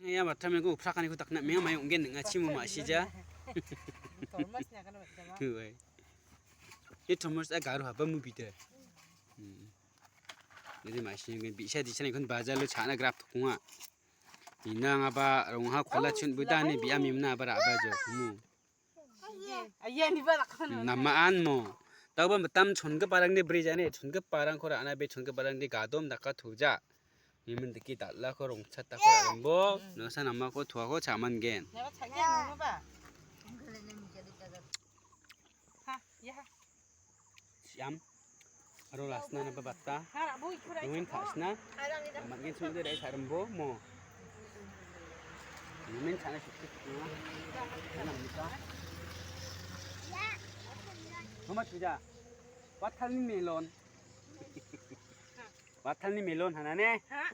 Ya matame ko uprakani ko takna me may ungen nga chimu ma sija. Thomas nya kan jama. Kuai. Ye Thomas a garu haba mu bide. Jadi masih ngen bisa di sana kon bazar lo chana grab thunga. Ina ngaba rongha khola chun budani bi amimna bara abajo mu. Aye ni ba kan. Namaan mo. Tawba matam chonga parang ni brijane chonga parang khora ana be chonga parang di gadom daka thuja. 이면 듣기 달라고 롱찼다고 뭐 너선 엄마고 두하고 자만 겐 내가 자기 먹어 봐. 하, 야. 얌 바로 라스나 나 봤다 하나 뭐 이거라. 노인 타스나 만겐 손들 에 사람보 뭐 이면 자나 싶겠구나 자나입니까 엄마 주자 와탈니 멜론 와탈니 멜론 하나네 하.